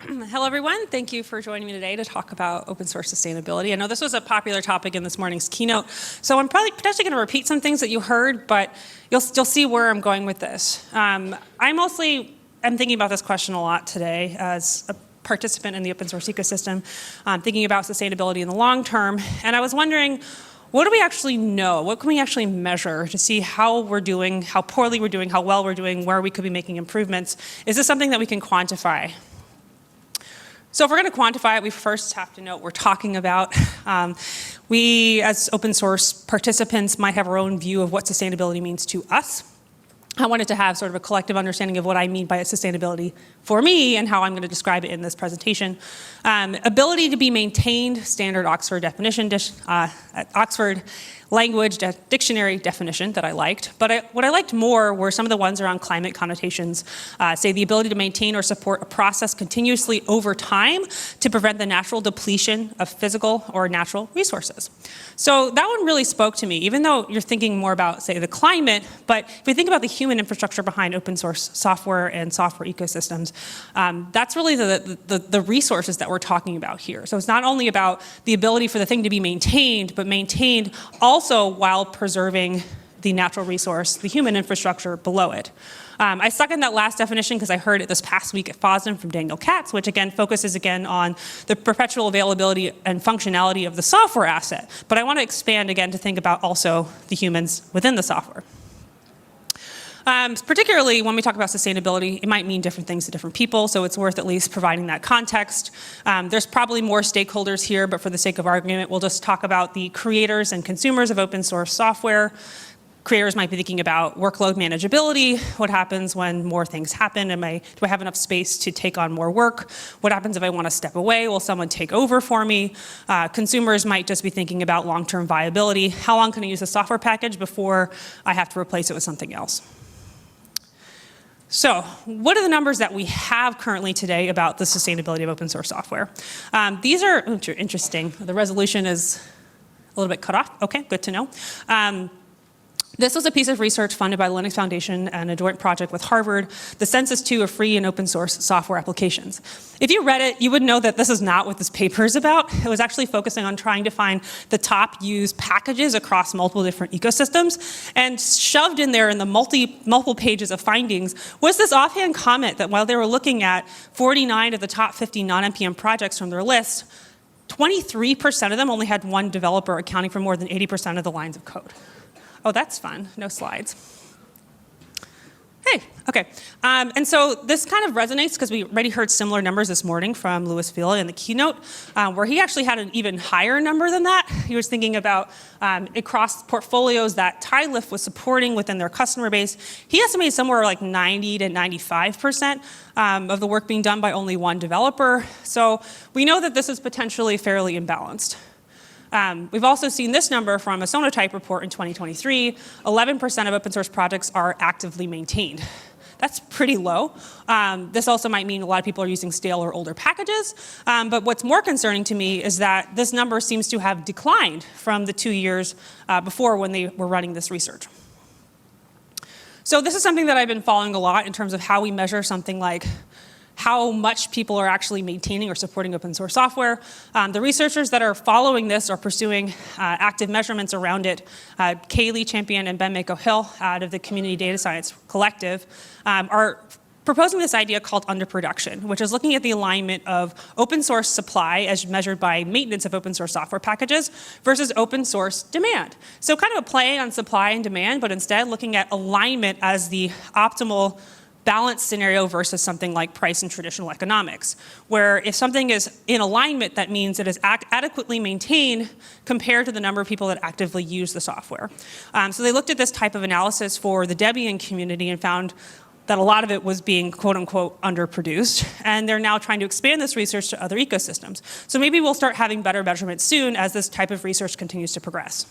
Hello, everyone. Thank you for joining me today to talk about open source sustainability. I know this was a popular topic in this morning's keynote, so I'm probably potentially going to repeat some things that you heard, but you'll see where I'm going with this. I'm thinking about this question a lot today as a participant in the open source ecosystem, thinking about sustainability in the long term, and I was wondering, what do we actually know? What can we actually measure to see how we're doing, how poorly we're doing, how well we're doing, where we could be making improvements? Is this something that we can quantify? So if we're going to quantify it, we first have to know what we're talking about. We, as open source participants, might have our own view of what sustainability means to us. I wanted to have sort of a collective understanding of what I mean by sustainability for me and how I'm going to describe it in this presentation. Ability to be maintained, standard Oxford definition, Oxford language dictionary definition that I liked. But what I liked more were some of the ones around climate connotations, say the ability to maintain or support a process continuously over time to prevent the natural depletion of physical or natural resources. So that one really spoke to me, even though you're thinking more about, say, the climate, but if we think about the human infrastructure behind open source software and software ecosystems, that's really the resources that we're talking about here. So it's not only about the ability for the thing to be maintained, but maintained also while preserving the natural resource, the human infrastructure below it. I stuck in that last definition because I heard it this past week at FOSDEM from Daniel Katz, which again focuses on the perpetual availability and functionality of the software asset. But I want to expand again to think about also the humans within the software. Particularly when we talk about sustainability, it might mean different things to different people, so it's worth at least providing that context. There's probably more stakeholders here, but for the sake of argument, we'll just talk about the creators and consumers of open source software. Creators might be thinking about workload manageability. What happens when more things happen? Do I have enough space to take on more work? What happens if I want to step away? Will someone take over for me? Consumers might just be thinking about long-term viability. How long can I use a software package before I have to replace it with something else? So what are the numbers that we have currently today about the sustainability of open source software? These are interesting. The resolution is a little bit cut off. Okay, good to know. This was a piece of research funded by the Linux Foundation and a joint project with Harvard, the Census 2 of free and open source software applications. If you read it, you would know that this is not what this paper is about. It was actually focusing on trying to find the top used packages across multiple different ecosystems, and shoved in there in the multiple pages of findings was this offhand comment that while they were looking at 49 of the top 50 non-NPM projects from their list, 23% of them only had one developer accounting for more than 80% of the lines of code. Oh, that's fun. No slides. Hey, okay. And so this kind of resonates because we already heard similar numbers this morning from Louis Villa in the keynote, where he actually had an even higher number than that. He was thinking about across portfolios that TileLift was supporting within their customer base. He estimated somewhere like 90 to 95% of the work being done by only one developer. So we know that this is potentially fairly imbalanced. We've also seen this number from a Sonotype report in 2023. 11% of open source projects are actively maintained. That's pretty low. This also might mean a lot of people are using stale or older packages. But what's more concerning to me is that this number seems to have declined from the 2 years before when they were running this research. So this is something that I've been following a lot in terms of how we measure something like how much people are actually maintaining or supporting open source software. The researchers that are following this or pursuing active measurements around it, Kaylee Champion and Ben Mako-Hill out of the Community Data Science Collective, are proposing this idea called underproduction, which is looking at the alignment of open source supply as measured by maintenance of open source software packages versus open source demand. So kind of a play on supply and demand, but instead looking at alignment as the optimal balanced scenario versus something like price and traditional economics, where if something is in alignment, that means it is adequately maintained compared to the number of people that actively use the software. So they looked at this type of analysis for the Debian community and found that a lot of it was being quote unquote underproduced, and they're now trying to expand this research to other ecosystems. So maybe we'll start having better measurements soon as this type of research continues to progress.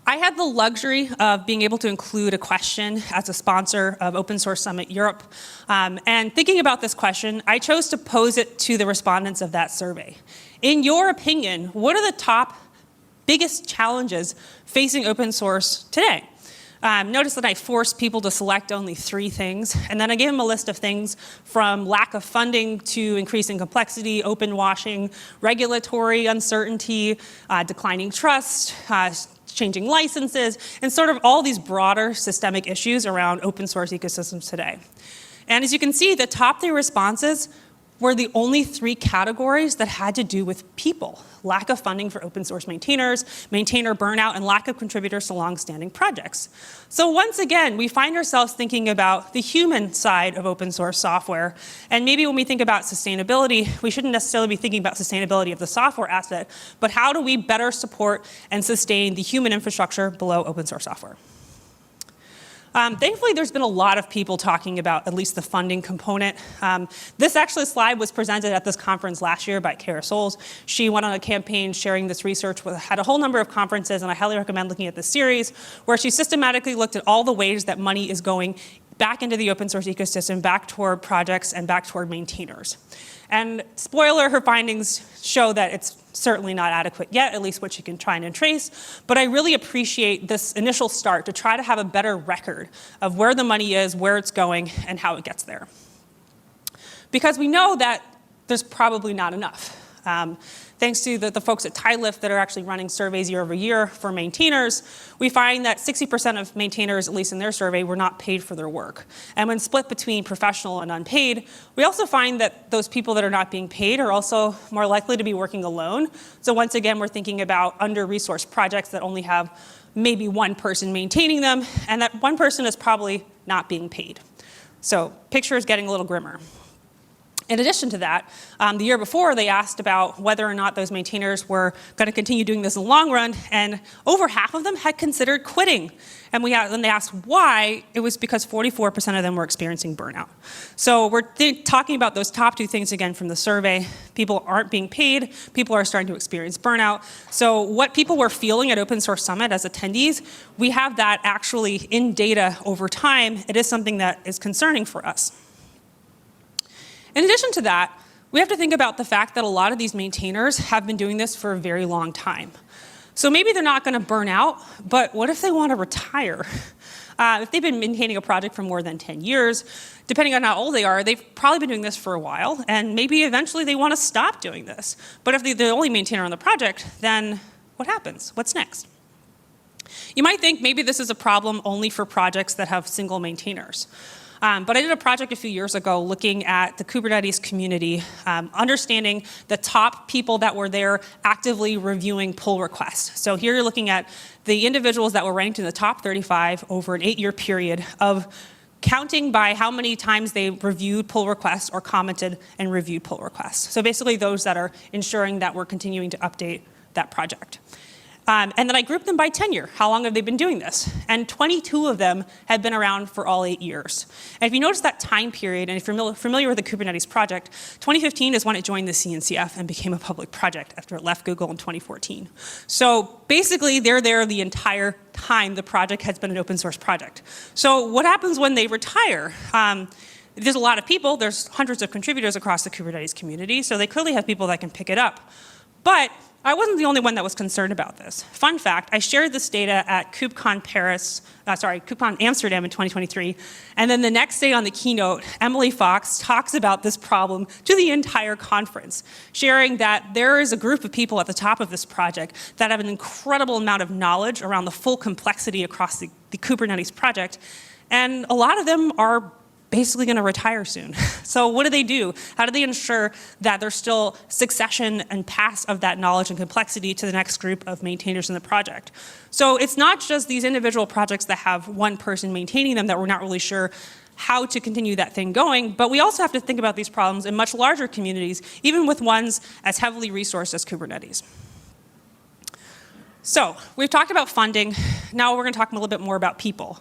I had the luxury of being able to include a question as a sponsor of Open Source Summit Europe. And thinking about this question, I chose to pose it to the respondents of that survey. In your opinion, what are the top biggest challenges facing open source today? Notice that I forced people to select only 3 things, and then I gave them a list of things from lack of funding to increasing complexity, open washing, regulatory uncertainty, declining trust, changing licenses, and sort of all these broader systemic issues around open source ecosystems today. And as you can see, the top 3 responses were the only 3 categories that had to do with people: lack of funding for open source maintainers, maintainer burnout, and lack of contributors to long-standing projects. So once again, we find ourselves thinking about the human side of open source software. And maybe when we think about sustainability, we shouldn't necessarily be thinking about sustainability of the software asset, but how do we better support and sustain the human infrastructure below open source software? Thankfully, there's been a lot of people talking about at least the funding component. This actually slide was presented at this conference last year by Kara Souls. She went on a campaign sharing this research, had a whole number of conferences, and I highly recommend looking at this series, where she systematically looked at all the ways that money is going back into the open source ecosystem, back toward projects, and back toward maintainers. And spoiler, her findings show that it's certainly not adequate yet, at least what she can try and trace. But I really appreciate this initial start to try to have a better record of where the money is, where it's going, and how it gets there. Because we know that there's probably not enough. Thanks to the folks at TileLift that are actually running surveys year over year for maintainers, we find that 60% of maintainers, at least in their survey, were not paid for their work. And when split between professional and unpaid, we also find that those people that are not being paid are also more likely to be working alone. So once again, we're thinking about under-resourced projects that only have maybe 1 person maintaining them, and that 1 person is probably not being paid. So picture is getting a little grimmer. In addition to that, the year before, they asked about whether or not those maintainers were going to continue doing this in the long run, and over half of them had considered quitting. And when they asked why, it was because 44% of them were experiencing burnout. So we're talking about those top 2 things again from the survey. People aren't being paid. People are starting to experience burnout. So what people were feeling at Open Source Summit as attendees, we have that actually in data over time. It is something that is concerning for us. In addition to that, we have to think about the fact that a lot of these maintainers have been doing this for a very long time. So maybe they're not going to burn out, but what if they want to retire? If they've been maintaining a project for more than 10 years, depending on how old they are, they've probably been doing this for a while, and maybe eventually they want to stop doing this. But if they're the only maintainer on the project, then what happens? What's next? You might think maybe this is a problem only for projects that have single maintainers. But I did a project a few years ago looking at the Kubernetes community, understanding the top people that were there actively reviewing pull requests. So here you're looking at the individuals that were ranked in the top 35 over an 8-year period of counting by how many times they reviewed pull requests or commented and reviewed pull requests. So basically those that are ensuring that we're continuing to update that project. And then I grouped them by tenure. How long have they been doing this? And 22 of them had been around for all 8 years. And if you notice that time period, and if you're familiar with the Kubernetes project, 2015 is when it joined the CNCF and became a public project after it left Google in 2014. So basically, they're there the entire time the project has been an open source project. So what happens when they retire? There's a lot of people. There's hundreds of contributors across the Kubernetes community, so they clearly have people that can pick it up. But I wasn't the only one that was concerned about this. Fun fact, I shared this data at KubeCon Amsterdam in 2023, and then the next day on the keynote, Emily Fox talks about this problem to the entire conference, sharing that there is a group of people at the top of this project that have an incredible amount of knowledge around the full complexity across the Kubernetes project, and a lot of them are basically going to retire soon. So what do? How do they ensure that there's still succession and pass of that knowledge and complexity to the next group of maintainers in the project? So it's not just these individual projects that have 1 person maintaining them that we're not really sure how to continue that thing going, but we also have to think about these problems in much larger communities, even with ones as heavily resourced as Kubernetes. So we've talked about funding. Now we're going to talk a little bit more about people.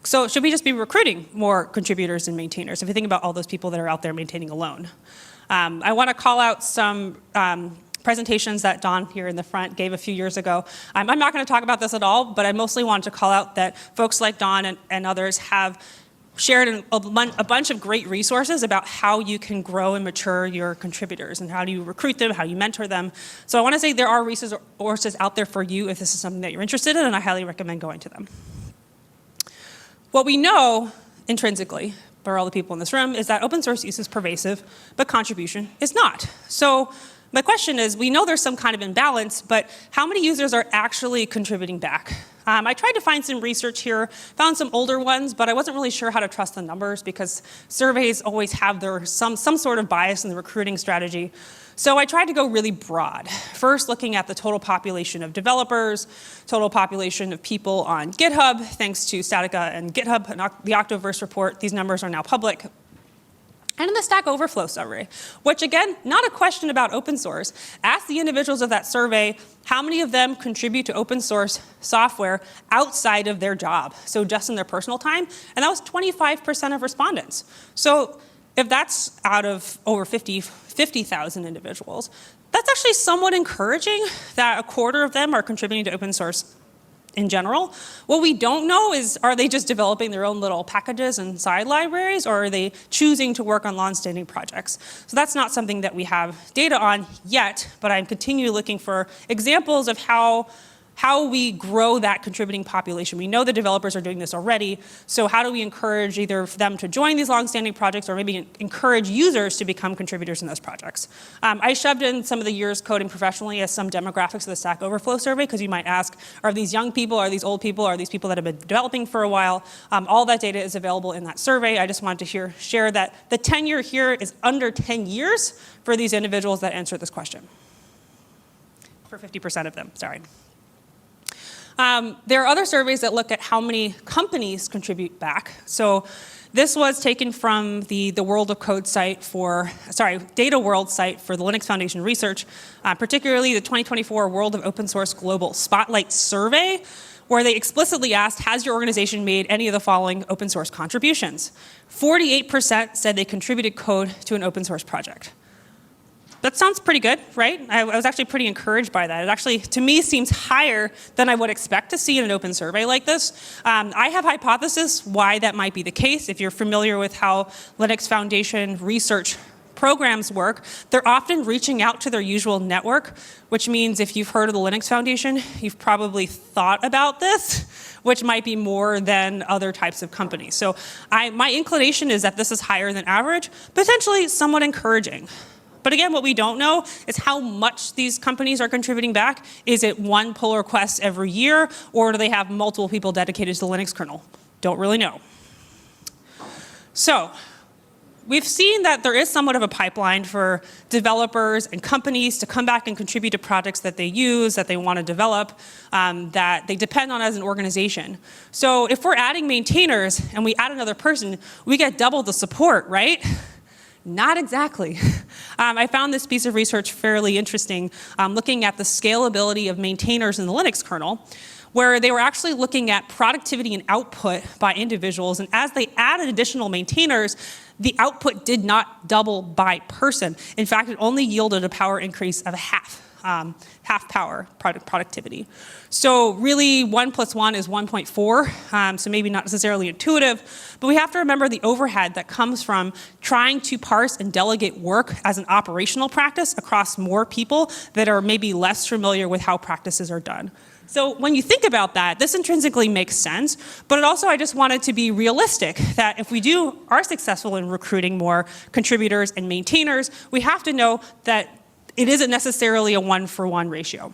So should we just be recruiting more contributors and maintainers if you think about all those people that are out there maintaining alone? I want to call out some presentations that Don here in the front gave a few years ago. I'm not going to talk about this at all, but I mostly wanted to call out that folks like Don and others have shared a bunch of great resources about how you can grow and mature your contributors and how do you recruit them, how you mentor them. So I want to say there are resources out there for you if this is something that you're interested in, and I highly recommend going to them. What we know intrinsically, for all the people in this room, is that open source use is pervasive, but contribution is not. So my question is, we know there's some kind of imbalance, but how many users are actually contributing back? I tried to find some research here, found some older ones, but I wasn't really sure how to trust the numbers because surveys always have some sort of bias in the recruiting strategy. So I tried to go really broad. First, looking at the total population of developers, total population of people on GitHub, thanks to Statica and GitHub, and the Octoverse report. These numbers are now public. And in the Stack Overflow survey, which again, not a question about open source. Ask the individuals of that survey how many of them contribute to open source software outside of their job, so just in their personal time, and that was 25% of respondents. So if that's out of over 50,000 individuals, that's actually somewhat encouraging that a quarter of them are contributing to open source in general. What we don't know is, are they just developing their own little packages and side libraries, or are they choosing to work on long-standing projects? So that's not something that we have data on yet, but I'm continually looking for examples of how we grow that contributing population. We know the developers are doing this already, so how do we encourage either them to join these long-standing projects or maybe encourage users to become contributors in those projects? I shoved in some of the years coding professionally as some demographics of the Stack Overflow survey, because you might ask, are these young people, are these old people, are these people that have been developing for a while? All that data is available in that survey. I just wanted to share that the tenure here is under 10 years for these individuals that answered this question. For 50% of them, sorry. There are other surveys that look at how many companies contribute back. So this was taken from the World of Code site Data World site for the Linux Foundation Research, particularly the 2024 World of Open Source Global Spotlight Survey, where they explicitly asked, has your organization made any of the following open source contributions? 48% said they contributed code to an open source project. That sounds pretty good, right? I was actually pretty encouraged by that. It actually, to me, seems higher than I would expect to see in an open survey like this. I have hypothesis why that might be the case. If you're familiar with how Linux Foundation research programs work, they're often reaching out to their usual network, which means if you've heard of the Linux Foundation, you've probably thought about this, which might be more than other types of companies. So my inclination is that this is higher than average, potentially somewhat encouraging. But again, what we don't know is how much these companies are contributing back. Is it one pull request every year, or do they have multiple people dedicated to the Linux kernel? Don't really know. So we've seen that there is somewhat of a pipeline for developers and companies to come back and contribute to projects that they use, that they want to develop, that they depend on as an organization. So if we're adding maintainers and we add another person, we get double the support, right? Not exactly. I found this piece of research fairly interesting, looking at the scalability of maintainers in the Linux kernel, where they were actually looking at productivity and output by individuals, and as they added additional maintainers, the output did not double by person. In fact, it only yielded a power increase of half power productivity. So really 1 + 1 is 1.4, so maybe not necessarily intuitive, but we have to remember the overhead that comes from trying to parse and delegate work as an operational practice across more people that are maybe less familiar with how practices are done. So when you think about that, this intrinsically makes sense, but it also, I just wanted to be realistic that if we are successful in recruiting more contributors and maintainers, we have to know that it isn't necessarily a 1-for-1 ratio.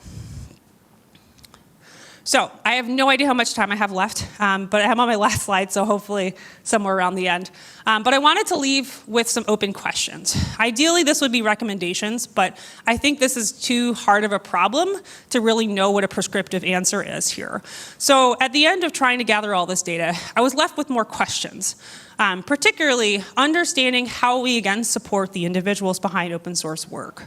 So I have no idea how much time I have left, but I'm on my last slide, so hopefully somewhere around the end. But I wanted to leave with some open questions. Ideally, this would be recommendations, but I think this is too hard of a problem to really know what a prescriptive answer is here. So at the end of trying to gather all this data, I was left with more questions. Particularly understanding how we, again, support the individuals behind open source work.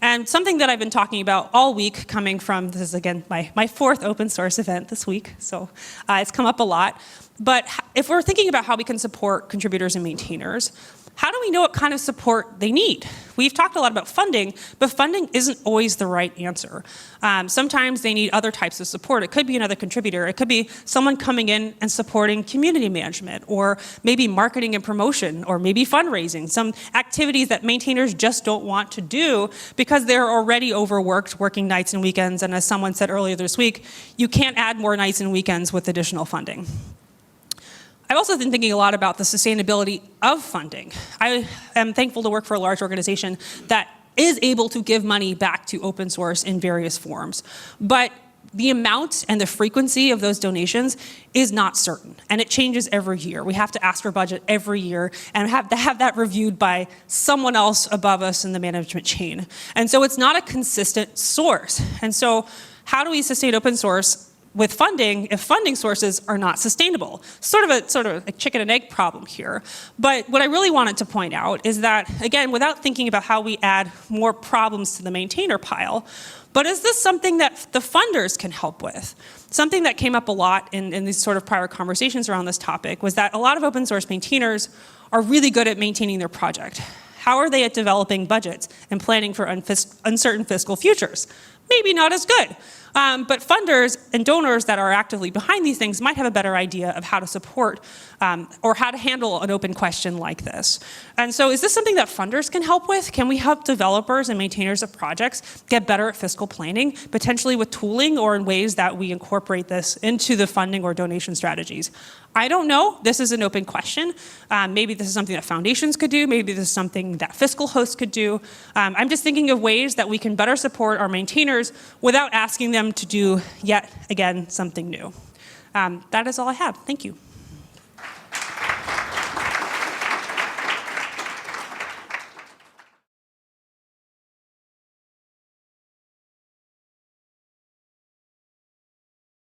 And something that I've been talking about all week, coming from, this is again my fourth open source event this week, so it's come up a lot. But if we're thinking about how we can support contributors and maintainers, how do we know what kind of support they need? We've talked a lot about funding, but funding isn't always the right answer. Sometimes they need other types of support. It could be another contributor. It could be someone coming in and supporting community management, or maybe marketing and promotion, or maybe fundraising, some activities that maintainers just don't want to do because they're already overworked, working nights and weekends, and as someone said earlier this week, you can't add more nights and weekends with additional funding. I've also been thinking a lot about the sustainability of funding. I am thankful to work for a large organization that is able to give money back to open source in various forms. But the amount and the frequency of those donations is not certain, and it changes every year. We have to ask for budget every year and have to have that reviewed by someone else above us in the management chain. And so it's not a consistent source. And so how do we sustain open source with funding if funding sources are not sustainable? Sort of a chicken and egg problem here. But what I really wanted to point out is that, again, without thinking about how we add more problems to the maintainer pile, but is this something that the funders can help with? Something that came up a lot in these sort of prior conversations around this topic was that a lot of open source maintainers are really good at maintaining their project. How are they at developing budgets and planning for uncertain fiscal futures? Maybe not as good. But funders and donors that are actively behind these things might have a better idea of how to support or how to handle an open question like this. And so is this something that funders can help with? Can we help developers and maintainers of projects get better at fiscal planning, potentially with tooling or in ways that we incorporate this into the funding or donation strategies? I don't know. This is an open question. Maybe this is something that foundations could do. Maybe this is something that fiscal hosts could do. I'm just thinking of ways that we can better support our maintainers without asking them to do, yet again, something new. That is all I have. Thank you.